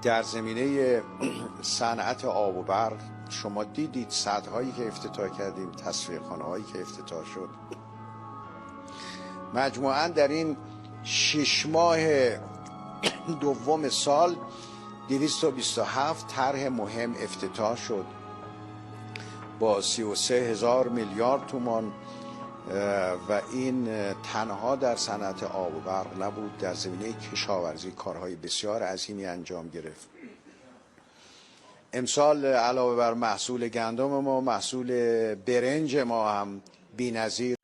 در زمینه صنعت آب و برق شما دیدید سدهایی که افتتاح کردیم، تصفیه‌خانه هایی که افتتاح شد. مجموعاً در این 6 ماه دوم سال 227 طرح مهم افتتاح شد با 33,000 میلیارد تومان و این تنها در صنعت آب و برق نبود، در زمینه کشاورزی کارهای بسیار عظیمی انجام گرفت. امسال علاوه بر محصول گندم ما، محصول برنج ما هم بی‌نظیر